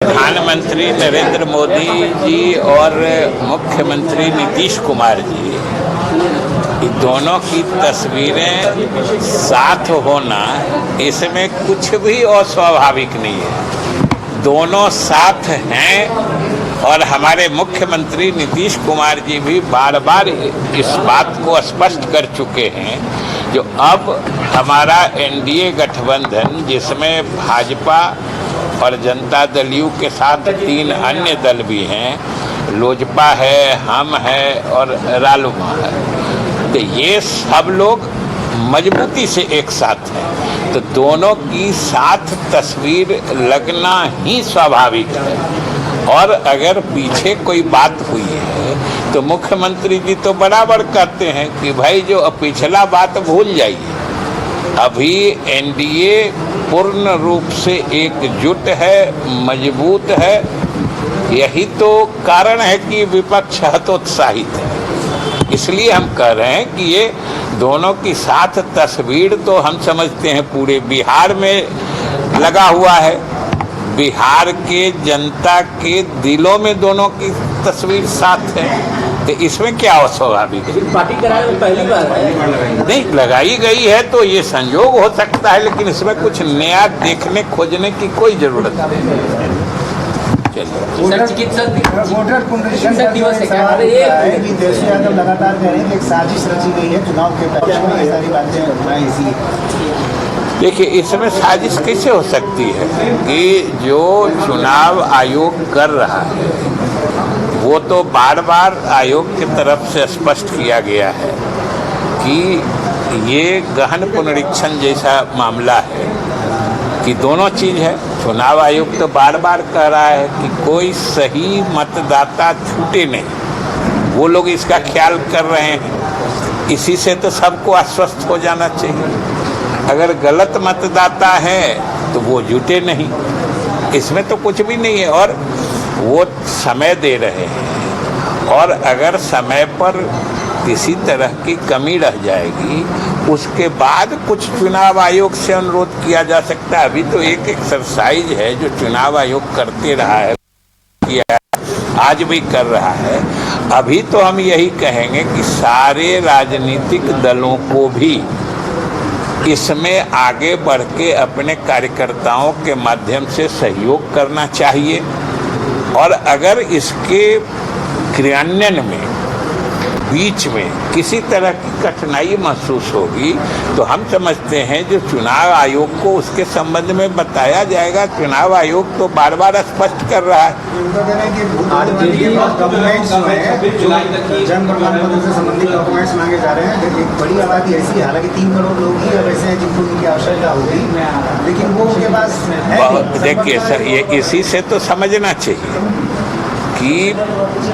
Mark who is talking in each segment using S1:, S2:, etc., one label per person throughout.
S1: प्रधानमंत्री नरेंद्र मोदी जी और मुख्यमंत्री नीतीश कुमार जी, ये दोनों की तस्वीरें साथ होना, इसमें कुछ भी अस्वाभाविक नहीं है। दोनों साथ हैं और हमारे मुख्यमंत्री नीतीश कुमार जी भी बार बार इस बात को स्पष्ट कर चुके हैं। जो अब हमारा एनडीए गठबंधन, जिसमें भाजपा और जनता दल यू के साथ 3 अन्य दल भी हैं, लोजपा है, हम है और रालोपा है, तो ये सब लोग मजबूती से एक साथ हैं। तो दोनों की साथ तस्वीर लगना ही स्वाभाविक है। और अगर पीछे कोई बात हुई है तो मुख्यमंत्री जी तो बराबर कहते हैं कि भाई जो पिछला बात भूल जाइए, अभी एनडीए पूर्ण रूप से एकजुट है, मजबूत है। यही तो कारण है कि विपक्ष हतोत्साहित है। इसलिए हम कह रहे हैं कि ये दोनों की साथ तस्वीर तो हम समझते हैं पूरे बिहार में लगा हुआ है। बिहार के जनता के दिलों में दोनों की तस्वीर साथ है, तो इसमें क्या अस्वाभाविक है?
S2: पार्टी कराने में पहली बार है
S1: नहीं लगाई गई है तो ये संयोग हो सकता है, लेकिन इसमें कुछ नया देखने खोजने की कोई जरूरत नहीं।
S2: चिकित्सक
S3: दिवस है कि तेजस्वी यादव लगातार कह रहे हैं कि एक साजिश रची गई है चुनाव के पक्ष में, ये सारी बातें इसी।
S1: देखिए, इसमें साजिश कैसे हो सकती है कि जो चुनाव आयोग कर रहा है वो तो बार बार आयोग की तरफ से स्पष्ट किया गया है कि ये गहन पुनरीक्षण जैसा मामला है कि दोनों चीज़ है। चुनाव आयोग तो बार बार कह रहा है कि कोई सही मतदाता छूटे नहीं, वो लोग इसका ख्याल कर रहे हैं। इसी से तो सबको आश्वस्त हो जाना चाहिए। अगर गलत मतदाता है तो वो जुटे नहीं, इसमें तो कुछ भी नहीं है। और वो समय दे रहे हैं, और अगर समय पर किसी तरह की कमी रह जाएगी उसके बाद कुछ चुनाव आयोग से अनुरोध किया जा सकता है। अभी तो एक एक्सरसाइज है जो चुनाव आयोग करते रहा है, किया आज भी कर रहा है। अभी तो हम यही कहेंगे कि सारे राजनीतिक दलों को भी इसमें आगे बढ़ के अपने कार्यकर्ताओं के माध्यम से सहयोग करना चाहिए। और अगर इसके क्रियान्वयन में बीच में किसी तरह की कठिनाई महसूस होगी तो हम समझते हैं जो चुनाव आयोग को उसके संबंध में बताया जाएगा। चुनाव आयोग तो बार बार स्पष्ट कर रहा है। जन प्रमाण पत्र से संबंधित डॉक्यूमेंट्स मांगे जा रहे हैं। एक बड़ी आबादी ऐसी है, हालांकि 3 करोड़ लोग ही अब ऐसे हैं जिनको उनकी आवश्यकता होगी, लेकिन वो उनके पास देखिए सर, ये इसी से तो समझना चाहिए कि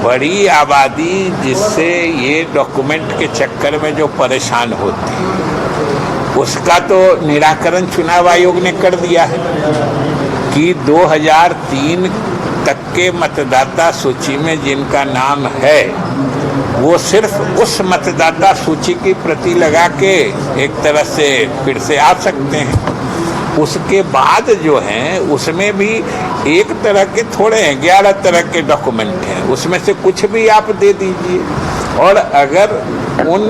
S1: बड़ी आबादी जिससे ये डॉक्यूमेंट के चक्कर में जो परेशान होती है उसका तो निराकरण चुनाव आयोग ने कर दिया है कि 2003 तक के मतदाता सूची में जिनका नाम है वो सिर्फ उस मतदाता सूची की प्रति लगा के एक तरह से फिर से आ सकते हैं। उसके बाद जो हैं उसमें भी एक तरह के थोड़े हैं, 11 तरह के डॉक्यूमेंट हैं, उसमें से कुछ भी आप दे दीजिए। और अगर उन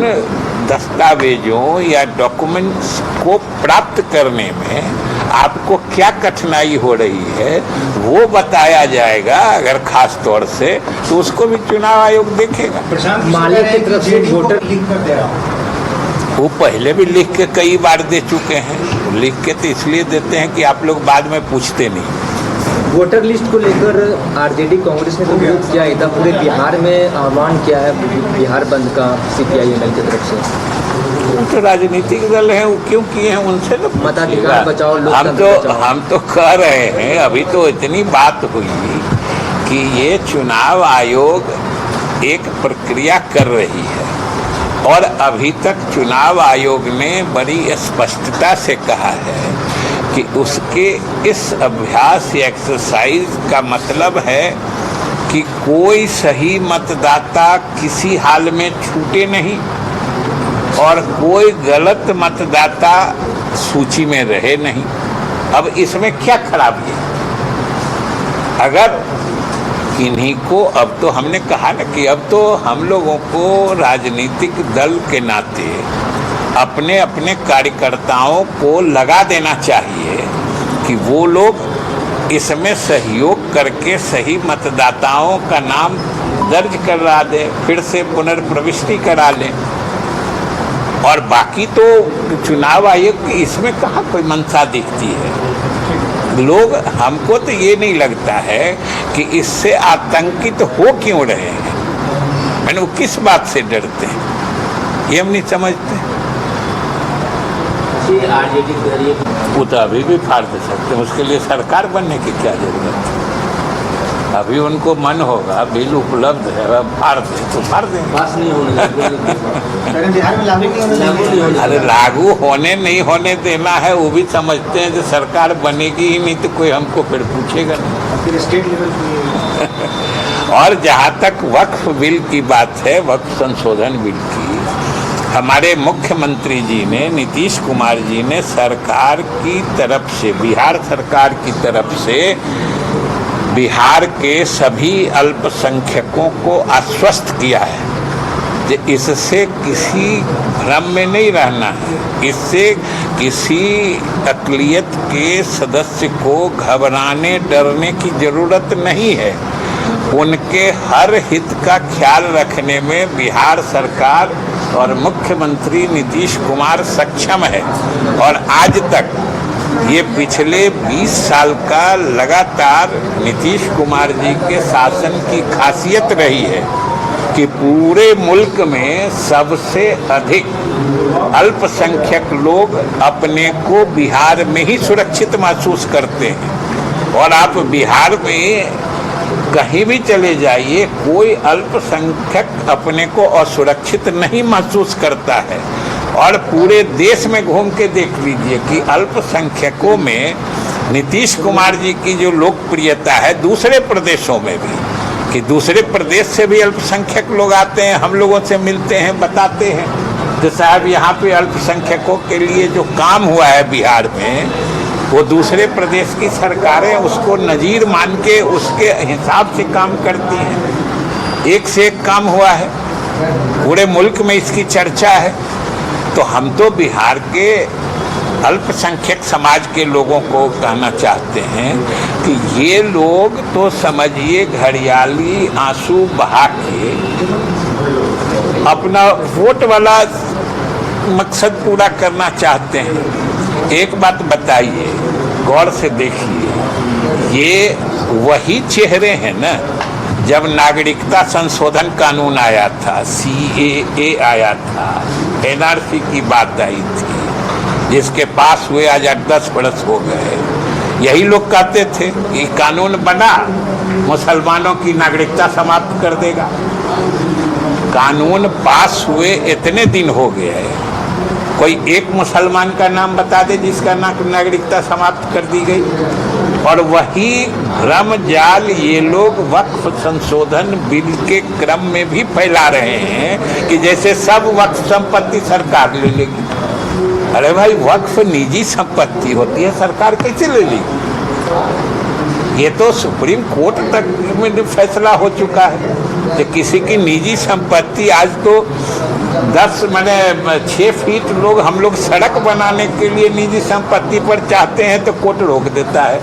S1: दस्तावेजों या डॉक्यूमेंट्स को प्राप्त करने में आपको क्या कठिनाई हो रही है वो बताया जाएगा अगर खास तौर से, तो उसको भी चुनाव आयोग देखेगा।
S3: मालिक की तरफ से वोटर लिख कर दे रहा हूँ,
S1: वो पहले भी लिख के कई बार दे चुके हैं। लिख के तो इसलिए देते हैं कि आप लोग बाद में पूछते नहीं।
S2: वोटर लिस्ट को लेकर आरजेडी कांग्रेस ने तो विरोध किया, इधर पूरे बिहार में आह्वान किया है बिहार बंद का सीपीआई-एमएल की तरफ से।
S1: वो तो राजनीतिक दल हैं, वो क्यों किए हैं उनसे तो
S2: मताधिकार बचाओ,
S1: हम तो कह रहे हैं। अभी तो इतनी बात हुई कि ये चुनाव आयोग एक प्रक्रिया कर रही है और अभी तक चुनाव आयोग ने बड़ी स्पष्टता से कहा है कि उसके इस अभ्यास या एक्सरसाइज का मतलब है कि कोई सही मतदाता किसी हाल में छूटे नहीं और कोई गलत मतदाता सूची में रहे नहीं। अब इसमें क्या खराबी है? अगर इन्हीं को, अब तो हमने कहा ना कि अब तो हम लोगों को राजनीतिक दल के नाते अपने अपने कार्यकर्ताओं को लगा देना चाहिए कि वो लोग इसमें सहयोग करके सही मतदाताओं का नाम दर्ज करवा दें, फिर से पुनर्प्रविष्टि करा लें। और बाकी तो चुनाव आयोग की इसमें कहाँ कोई मंशा दिखती है। लोग, हमको तो ये नहीं लगता है कि इससे आतंकित हो क्यों रहे हैं, मैंने वो किस बात से डरते हैं, ये हम नहीं समझते। वो तो अभी भी फाड़ दे सकते हैं, उसके लिए सरकार बनने की क्या जरूरत है। अभी उनको मन होगा, बिल उपलब्ध है, अब फाड़ दे तो फाड़ देंगे।
S2: पास नहीं होने
S3: बिहार में लागू नहीं होने
S1: अरे लागू होने नहीं होने देना है, वो भी समझते हैं कि सरकार बनेगी ही नहीं तो कोई हमको फिर पूछेगा नहीं।
S3: फिर स्टेट लेवल
S1: और जहाँ तक वक्फ बिल की बात है, वक्फ संशोधन बिल की, हमारे मुख्यमंत्री जी ने, नीतीश कुमार जी ने सरकार की तरफ से, बिहार सरकार की तरफ से बिहार के सभी अल्पसंख्यकों को आश्वस्त किया है कि इससे किसी भ्रम में नहीं रहना है, इससे किसी अक़लियत के सदस्य को घबराने डरने की ज़रूरत नहीं है। उनके हर हित का ख्याल रखने में बिहार सरकार और मुख्यमंत्री नीतीश कुमार सक्षम है। और आज तक ये पिछले 20 साल का लगातार नीतीश कुमार जी के शासन की खासियत रही है कि पूरे मुल्क में सबसे अधिक अल्पसंख्यक लोग अपने को बिहार में ही सुरक्षित महसूस करते हैं। और आप बिहार में कहीं भी चले जाइए, कोई अल्पसंख्यक अपने को असुरक्षित नहीं महसूस करता है। और पूरे देश में घूम के देख लीजिए कि अल्पसंख्यकों में नीतीश कुमार जी की जो लोकप्रियता है, दूसरे प्रदेशों में भी, कि दूसरे प्रदेश से भी अल्पसंख्यक लोग आते हैं, हम लोगों से मिलते हैं, बताते हैं तो साहब यहाँ पे अल्पसंख्यकों के लिए जो काम हुआ है बिहार में, वो दूसरे प्रदेश की सरकारें उसको नज़ीर मान के उसके हिसाब से काम करती हैं। एक से एक काम हुआ है, पूरे मुल्क में इसकी चर्चा है। तो हम तो बिहार के अल्पसंख्यक समाज के लोगों को कहना चाहते हैं कि ये लोग तो समझिए घड़ियाली आंसू बहा के अपना वोट वाला मकसद पूरा करना चाहते हैं। एक बात बताइए, गौर से देखिए, ये वही चेहरे हैं ना, जब नागरिकता संशोधन कानून आया था, CAA आया था, NRC की बात आई थी, जिसके पास हुए आज 8-10 बरस हो गए, यही लोग कहते थे कि कानून बना मुसलमानों की नागरिकता समाप्त कर देगा। कानून पास हुए इतने दिन हो गए हैं, कोई एक मुसलमान का नाम बता दे जिसका नागरिकता समाप्त कर दी गई। और वही भ्रम जाल ये लोग वक्फ संशोधन बिल के क्रम में भी फैला रहे हैं कि जैसे सब वक्फ संपत्ति सरकार ले लेगी। अरे भाई, वक्फ निजी संपत्ति होती है, सरकार कैसे ले लेगी? ये तो सुप्रीम कोर्ट तक में फैसला हो चुका है कि किसी की निजी संपत्ति, आज तो 6 फीट लोग, हम लोग सड़क बनाने के लिए निजी संपत्ति पर चाहते हैं तो कोर्ट रोक देता है।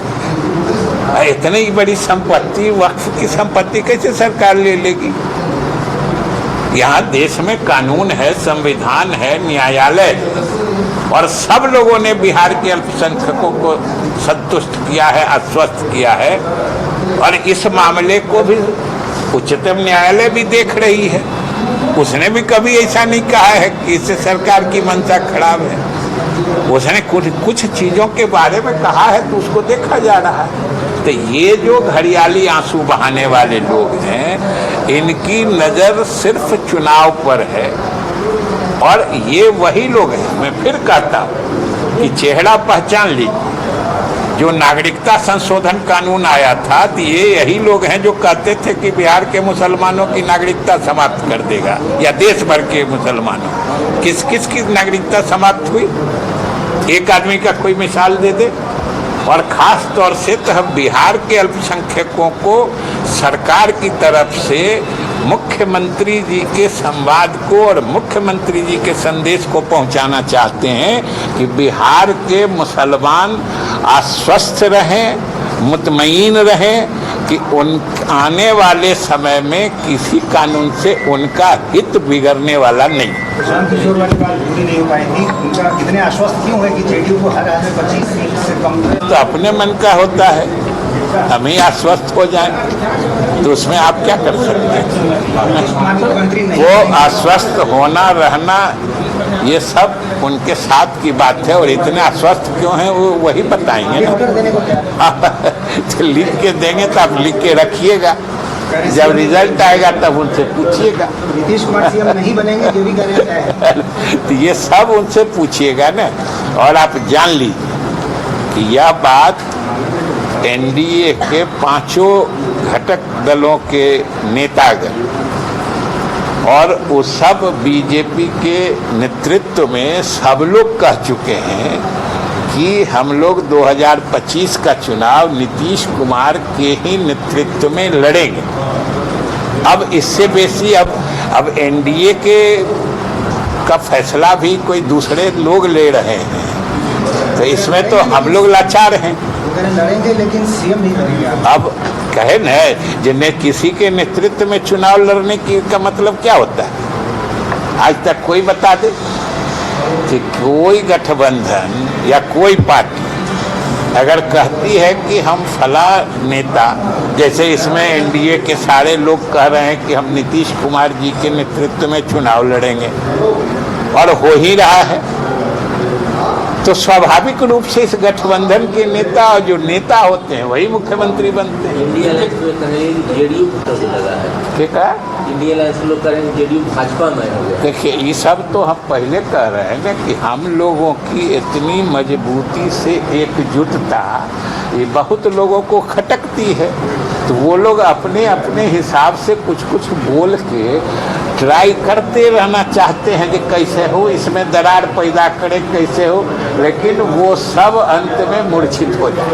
S1: इतनी बड़ी संपत्ति, वक्फ की संपत्ति कैसे सरकार ले लेगी? यहाँ देश में कानून है, संविधान है, न्यायालय, और सब लोगों ने बिहार के अल्पसंख्यकों को संतुष्ट किया है, आश्वस्त किया है। और इस मामले को भी उच्चतम न्यायालय भी देख रही है, उसने भी कभी ऐसा नहीं कहा है कि इससे सरकार की मंशा खराब है। उसने कुछ चीज़ों के बारे में कहा है तो उसको देखा जा रहा है। तो ये जो घड़ियाली आंसू बहाने वाले लोग हैं, इनकी नज़र सिर्फ चुनाव पर है। और ये वही लोग हैं, मैं फिर कहता हूँ कि चेहरा पहचान लीजिए। जो नागरिकता संशोधन कानून आया था तो ये यही लोग हैं जो कहते थे कि बिहार के मुसलमानों की नागरिकता समाप्त कर देगा, या देश भर के मुसलमानों। किस किस की नागरिकता समाप्त हुई? एक आदमी का कोई मिसाल दे दे। और ख़ास तौर से तो हम बिहार के अल्पसंख्यकों को सरकार की तरफ से मुख्यमंत्री जी के संवाद को और मुख्यमंत्री जी के संदेश को पहुंचाना चाहते हैं कि बिहार के मुसलमान आश्वस्त रहें, मुतमईन रहें कि उन आने वाले समय में किसी कानून से उनका हित बिगड़ने वाला नहीं।
S3: प्रशांत किशोर वाली बात पूरी नहीं हो पाई थी, उनका कितने आश्वस्त क्यों है कि जेडीयू को हर हाल में 25 सीट से कम
S1: तो अपने मन का होता है, हम ही आश्वस्त हो जाएं तो उसमें आप क्या कर सकते हैं। वो आश्वस्त होना रहना ये सब उनके साथ की बात है, और इतने आश्वस्त क्यों हैं वो वही बताएंगे ना। तो लिख के देंगे तो आप लिख के रखिएगा, जब रिजल्ट आएगा तब उनसे पूछिएगा।
S3: नीतीश कुमार सीएम नहीं बनेंगे ये भी कह रहे हैं।
S1: तो ये सब उनसे पूछिएगा ना, और आप जान लीजिए कि यह बात एनडीए के 5 घटक दलों के नेतागण और वो सब बीजेपी के नेतृत्व में सब लोग कह चुके हैं कि हम लोग 2025 का चुनाव नीतीश कुमार के ही नेतृत्व में लड़ेंगे। अब इससे बेसी अब एनडीए के का फैसला भी कोई दूसरे लोग ले रहे हैं, तो इसमें तो हम लोग लाचार हैं।
S3: लड़ेंगे लेकिन सीएम नहीं करेंगे।
S1: अब कहे न जिन्हें किसी के नेतृत्व में चुनाव लड़ने की का मतलब क्या होता है। आज तक कोई बता दे कि कोई गठबंधन या कोई पार्टी अगर कहती है कि हम फला नेता, जैसे इसमें एनडीए के सारे लोग कह रहे हैं कि हम नीतीश कुमार जी के नेतृत्व में चुनाव लड़ेंगे और हो ही रहा है, तो स्वाभाविक रूप से इस गठबंधन के नेता और जो नेता होते हैं वही मुख्यमंत्री बनते हैं।
S4: इंडिया अलायंस में कहेंगे जेडीयू से लगा है,
S1: ठीक है।
S4: इंडिया अलायंस लोग करेंगे जेडीयू भाजपा में हो गया।
S1: देखिए ये सब तो हम पहले कह रहे हैं ना कि हम लोगों की इतनी मजबूती से एकजुटता ये बहुत लोगों को खटकती है, तो वो लोग अपने अपने हिसाब से कुछ कुछ बोल के ट्राई करते रहना चाहते हैं कि कैसे हो, इसमें दरार पैदा करे कैसे हो, लेकिन वो सब अंत में मूर्छित हो जाए।